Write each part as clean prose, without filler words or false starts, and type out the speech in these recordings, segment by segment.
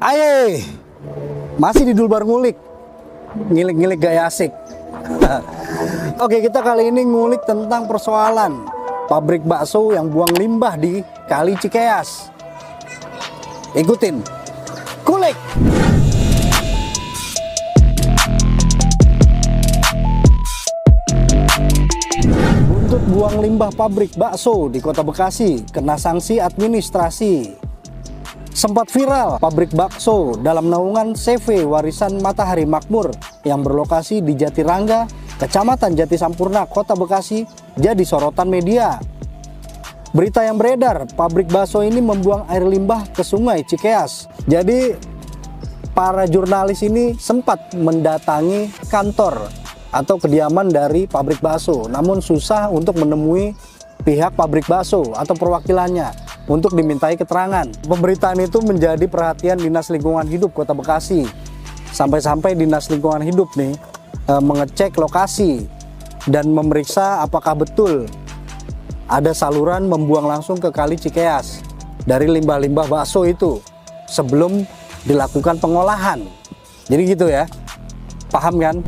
Aye, masih di Dulbar Ngulik, ngilik-ngilik gaya asik. Oke, kita kali ini ngulik tentang persoalan pabrik bakso yang buang limbah di Kali Cikeas. Ikutin, kulik! Buntut buang limbah pabrik bakso di Kota Bekasi kena sanksi administrasi. Sempat viral pabrik bakso dalam naungan CV Warisan Matahari Makmur yang berlokasi di Jatirangga, Kecamatan Jatisampurna, Kota Bekasi, jadi sorotan media. Berita yang beredar, pabrik bakso ini membuang air limbah ke Sungai Cikeas. Jadi para jurnalis ini sempat mendatangi kantor atau kediaman dari pabrik bakso, namun susah untuk menemui pihak pabrik bakso atau perwakilannya untuk dimintai keterangan. Pemberitaan itu menjadi perhatian Dinas Lingkungan Hidup Kota Bekasi. Sampai-sampai Dinas Lingkungan Hidup nih mengecek lokasi dan memeriksa apakah betul ada saluran membuang langsung ke Kali Cikeas dari limbah-limbah bakso itu sebelum dilakukan pengolahan. Jadi gitu ya, paham kan?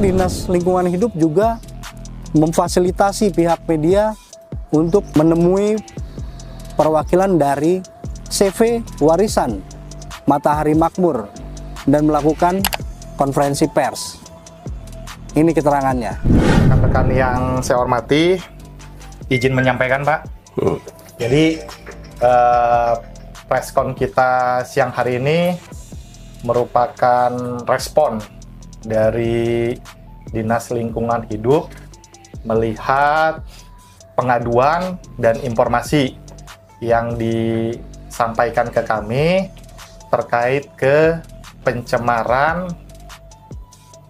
Dinas Lingkungan Hidup juga memfasilitasi pihak media untuk menemui perwakilan dari CV Warisan Matahari Makmur dan melakukan konferensi pers. Ini keterangannya. Rekan-rekan yang saya hormati, izin menyampaikan Pak. Jadi preskon kita siang hari ini merupakan respon dari Dinas Lingkungan Hidup melihat pengaduan dan informasi yang disampaikan ke kami terkait ke pencemaran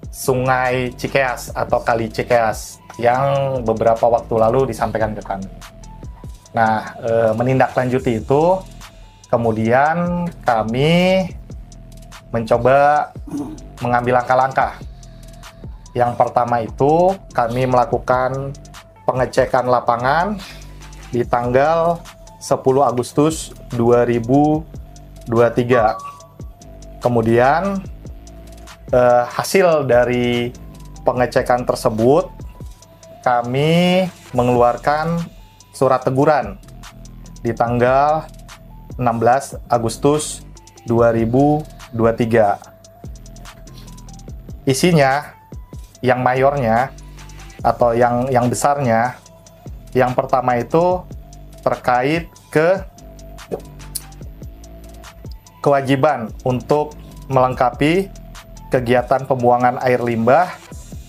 Sungai Cikeas atau Kali Cikeas yang beberapa waktu lalu disampaikan ke kami. Nah, menindaklanjuti itu, kemudian kami mencoba mengambil langkah-langkah. Yang pertama itu kami melakukan pengecekan lapangan di tanggal 10 Agustus 2023. Kemudian hasil dari pengecekan tersebut kami mengeluarkan surat teguran di tanggal 16 Agustus 2023. Isinya yang mayornya atau yang besarnya, yang pertama itu terkait ke kewajiban untuk melengkapi kegiatan pembuangan air limbah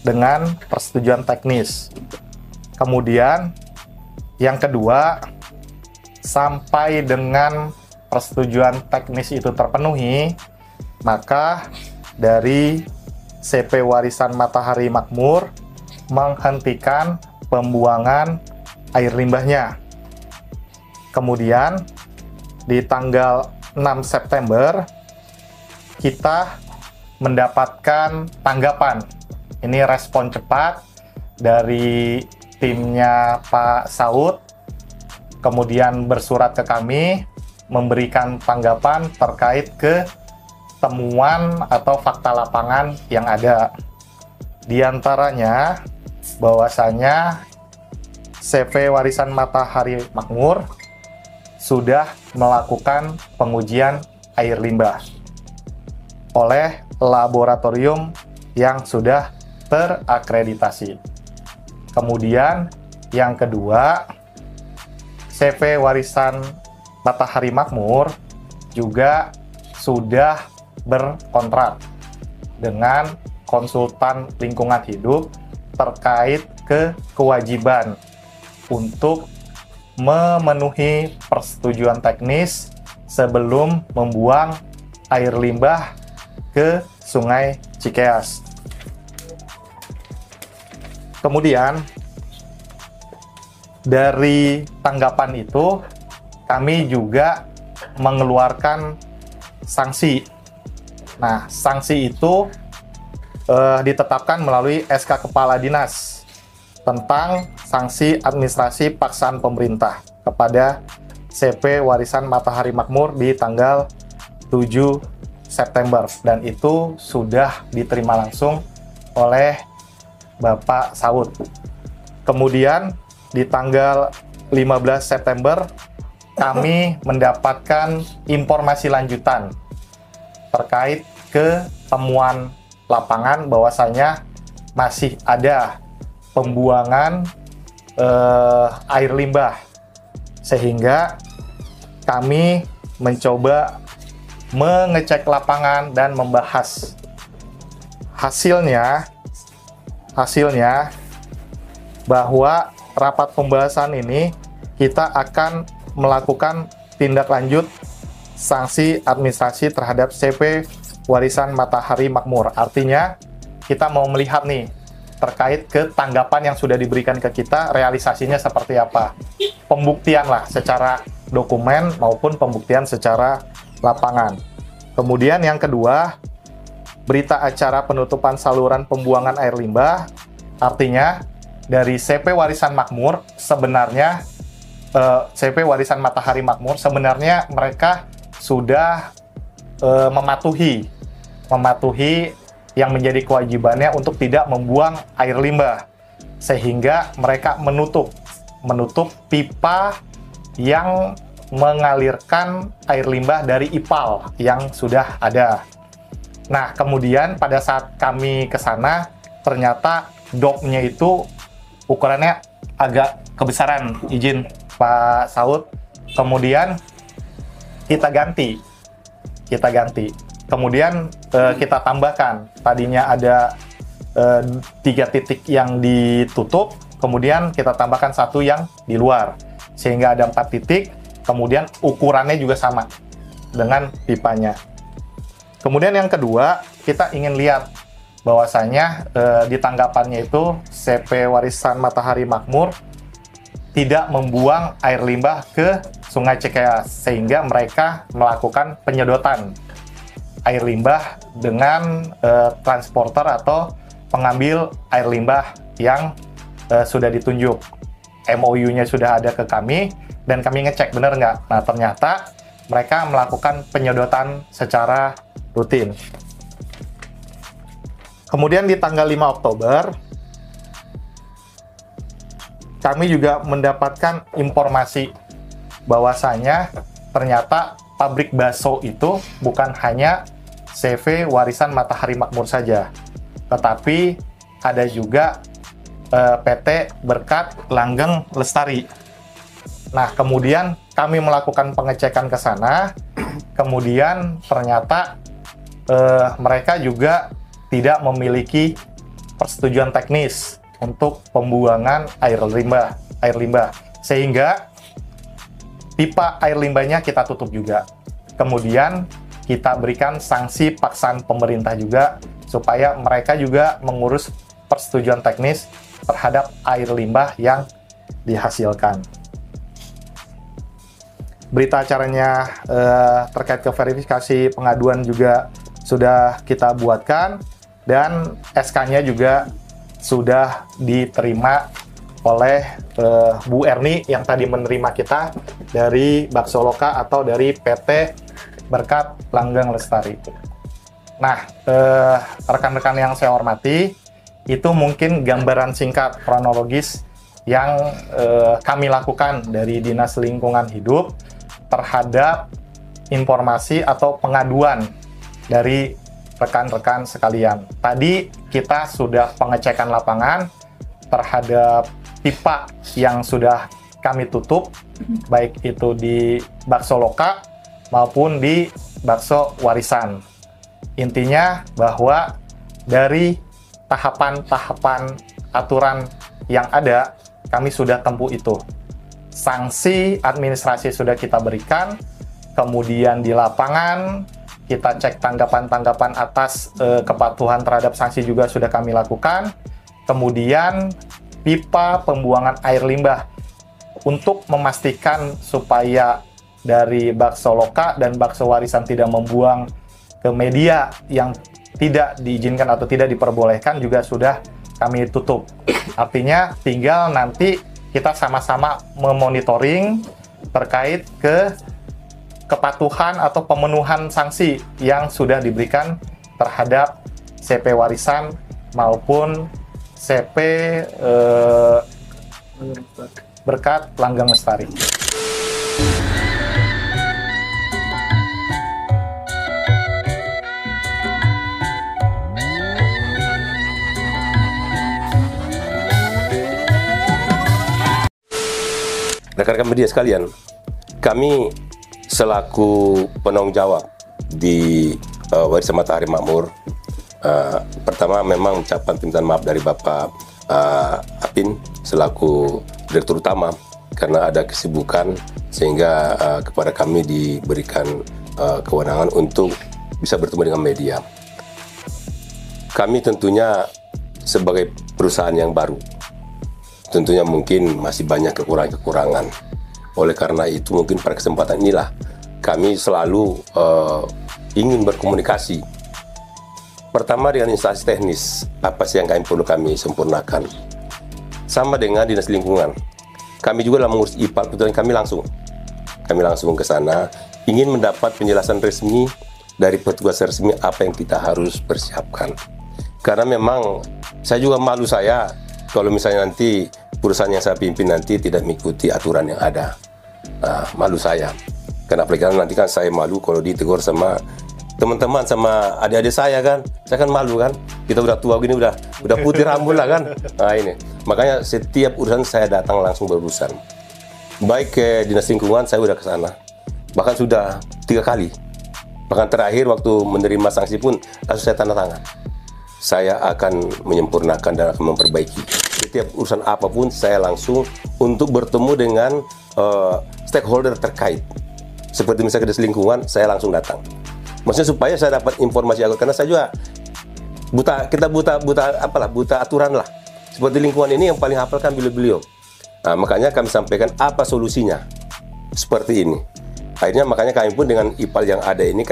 dengan persetujuan teknis. Kemudian yang kedua, sampai dengan persetujuan teknis itu terpenuhi, maka dari CV Warisan Matahari Makmur menghentikan pembuangan air limbahnya. Kemudian di tanggal 6 September kita mendapatkan tanggapan. Ini respon cepat dari timnya Pak Saud, kemudian bersurat ke kami memberikan tanggapan terkait ke temuan atau fakta lapangan yang ada. Di antaranya bahwasanya CV Warisan Matahari Makmur sudah melakukan pengujian air limbah oleh laboratorium yang sudah terakreditasi. Kemudian yang kedua, CV Warisan Matahari Makmur juga sudah berkontrak dengan konsultan lingkungan hidup terkait ke kewajiban untuk memenuhi persetujuan teknis sebelum membuang air limbah ke Sungai Cikeas. Kemudian dari tanggapan itu kami juga mengeluarkan sanksi. Nah, sanksi itu ditetapkan melalui SK Kepala Dinas tentang sanksi administrasi paksaan pemerintah kepada CP Warisan Matahari Makmur di tanggal 7 September, dan itu sudah diterima langsung oleh Bapak Saud. Kemudian di tanggal 15 September kami mendapatkan informasi lanjutan terkait ke temuan lapangan bahwasanya masih ada pembuangan air limbah, sehingga kami mencoba mengecek lapangan dan membahas. Hasilnya bahwa rapat pembahasan ini kita akan melakukan tindak lanjut sanksi administrasi terhadap CP Warisan Matahari Makmur. Artinya kita mau melihat nih terkait ke tanggapan yang sudah diberikan ke kita, realisasinya seperti apa. Pembuktian lah secara dokumen maupun pembuktian secara lapangan. Kemudian yang kedua, berita acara penutupan saluran pembuangan air limbah. Artinya dari CP Warisan Makmur sebenarnya CP Warisan Matahari Makmur sebenarnya mereka sudah mematuhi yang menjadi kewajibannya untuk tidak membuang air limbah, sehingga mereka menutup pipa yang mengalirkan air limbah dari IPAL yang sudah ada. Nah, kemudian pada saat kami ke sana ternyata dopnya itu ukurannya agak kebesaran, izin Pak Saud. Kemudian kita ganti. Kemudian kita tambahkan. Tadinya ada 3 titik yang ditutup, kemudian kita tambahkan 1 yang di luar, sehingga ada 4 titik. Kemudian ukurannya juga sama dengan pipanya. Kemudian yang kedua, kita ingin lihat bahwasanya di tanggapannya itu CP Warisan Matahari Makmur tidak membuang air limbah ke Sungai Cikeas, sehingga mereka melakukan penyedotan air limbah dengan transporter atau pengambil air limbah yang sudah ditunjuk. MOU-nya sudah ada ke kami, dan kami ngecek benar nggak. Nah, ternyata mereka melakukan penyedotan secara rutin. Kemudian di tanggal 5 Oktober, kami juga mendapatkan informasi bahwasanya ternyata pabrik bakso itu bukan hanya CV Warisan Matahari Makmur saja, tetapi ada juga PT Berkat Langgeng Lestari. Nah, kemudian kami melakukan pengecekan ke sana, kemudian ternyata mereka juga tidak memiliki persetujuan teknis untuk pembuangan air limbah, sehingga pipa air limbahnya kita tutup juga. Kemudian kita berikan sanksi paksaan pemerintah juga supaya mereka juga mengurus persetujuan teknis terhadap air limbah yang dihasilkan. Berita acaranya terkait ke verifikasi pengaduan juga sudah kita buatkan, dan SK-nya juga sudah diterima oleh Bu Erni yang tadi menerima kita dari Bakso Loka atau dari PT Berkat Langgeng Lestari. Nah, rekan-rekan yang saya hormati, itu mungkin gambaran singkat kronologis yang kami lakukan dari Dinas Lingkungan Hidup terhadap informasi atau pengaduan dari rekan-rekan sekalian. Tadi kita sudah pengecekan lapangan terhadap pipa yang sudah kami tutup, baik itu di Bakso Loka maupun di Bakso Warisan. Intinya bahwa dari tahapan-tahapan aturan yang ada, kami sudah tempuh itu. Sanksi administrasi sudah kita berikan, kemudian di lapangan kita cek tanggapan-tanggapan atas kepatuhan terhadap sanksi juga sudah kami lakukan. Kemudian pipa pembuangan air limbah untuk memastikan supaya dari bakso loka dan bakso warisan tidak membuang ke media yang tidak diizinkan atau tidak diperbolehkan juga sudah kami tutup. Artinya tinggal nanti kita sama-sama memonitoring terkait kepatuhan atau pemenuhan sanksi yang sudah diberikan terhadap CP warisan maupun CP berkat Langgeng Lestari. Rekan-rekan media sekalian, kami selaku penanggung jawab di Warisan Matahari Makmur, pertama memang ucapan permintaan maaf dari Bapak Apin selaku Direktur Utama karena ada kesibukan sehingga kepada kami diberikan kewenangan untuk bisa bertemu dengan media. Kami tentunya sebagai perusahaan yang baru, tentunya mungkin masih banyak kekurangan-kekurangan. Oleh karena itu mungkin pada kesempatan inilah kami selalu ingin berkomunikasi. Pertama dengan instansi teknis, apa sih yang perlu kami sempurnakan. Sama dengan dinas lingkungan. Kami juga dalam mengurus IPAL, kebetulan kami langsung ke sana, ingin mendapat penjelasan resmi dari petugas resmi apa yang kita harus persiapkan. Karena memang saya juga malu kalau misalnya nanti perusahaan yang saya pimpin nanti tidak mengikuti aturan yang ada. Malu saya. Karena nanti kan saya malu kalau ditegur sama teman-teman, sama adik-adik saya kan. Saya kan malu kan. Kita udah tua gini, udah putih rambut lah kan. Nah ini. Makanya setiap urusan saya datang langsung berurusan. Baik ke dinas lingkungan, saya udah ke sana. Bahkan sudah 3 kali. Bahkan terakhir waktu menerima sanksi pun langsung saya tanda tangan. Saya akan menyempurnakan dan akan memperbaiki. Setiap urusan apapun saya langsung untuk bertemu dengan stakeholder terkait. Seperti misalnya ke dinas lingkungan, saya langsung datang. Maksudnya supaya saya dapat informasi akurat, karena saya juga buta aturan lah. Seperti lingkungan ini yang paling hafal kan beliau-beliau. Nah, makanya kami sampaikan apa solusinya. Seperti ini. Akhirnya makanya kami pun dengan IPAL yang ada ini,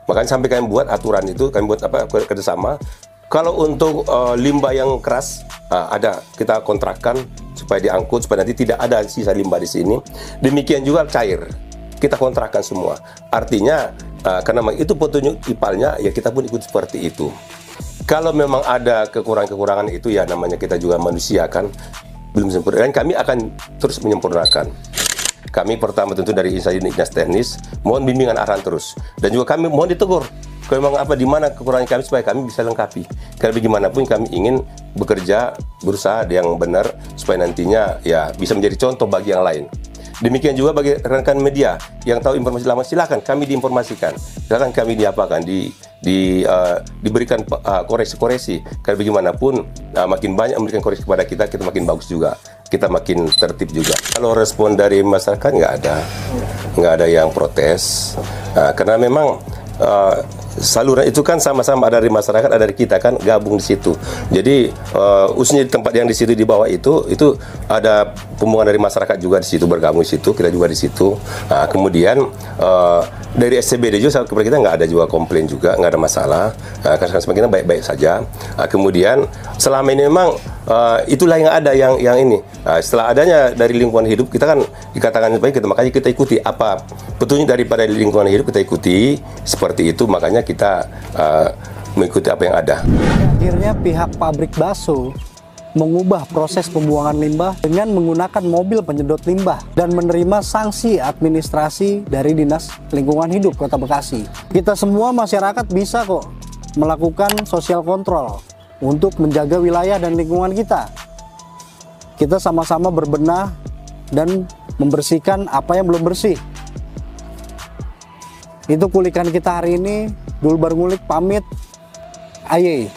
makanya sampai kami buat aturan itu, kami buat kerjasama. Kalau untuk limbah yang keras, ada kita kontrakkan supaya diangkut, supaya nanti tidak ada sisa limbah di sini. Demikian juga cair, kita kontrakkan semua. Artinya, karena itu petunjuk IPAL-nya, ya kita pun ikut seperti itu. Kalau memang ada kekurangan-kekurangan itu, ya namanya kita juga manusia kan, belum sempurna. Dan kami akan terus menyempurnakan. Kami pertama tentu dari instansi dinas teknis, mohon bimbingan arahan terus. Dan juga kami mohon ditegur. Kalau memang di mana kekurangan kami supaya kami bisa lengkapi. Karena bagaimanapun kami ingin bekerja, berusaha yang benar supaya nantinya ya bisa menjadi contoh bagi yang lain. Demikian juga bagi rekan media yang tahu informasi lama, silakan kami diinformasikan. Silakan kami diberikan koreksi-koreksi. Karena bagaimanapun makin banyak memberikan koreksi kepada kita makin bagus juga. Kita makin tertib juga. Kalau respon dari masyarakat nggak ada yang protes. Karena memang saluran itu kan sama-sama ada dari masyarakat, ada dari kita kan gabung di situ. Jadi khususnya di tempat yang di situ di bawah itu ada pembuangan dari masyarakat juga di situ, bergabung di situ, kita juga di situ. Kemudian dari SCBD juga kepada kita nggak ada juga komplain juga, nggak ada masalah. Karena semakin baik-baik saja. Kemudian selama ini memang itulah yang ada yang ini. Setelah adanya dari lingkungan hidup kita kan dikatakan baik, makanya kita ikuti apa petunjuk daripada lingkungan hidup, kita ikuti seperti itu. Makanya kita mengikuti apa yang ada. Akhirnya pihak pabrik bakso mengubah proses pembuangan limbah dengan menggunakan mobil penyedot limbah dan menerima sanksi administrasi dari Dinas Lingkungan Hidup Kota Bekasi. Kita semua masyarakat bisa kok melakukan sosial kontrol untuk menjaga wilayah dan lingkungan kita. Kita sama-sama berbenah dan membersihkan apa yang belum bersih. Itu kulikan kita hari ini. Dul Barngulik pamit. Aye.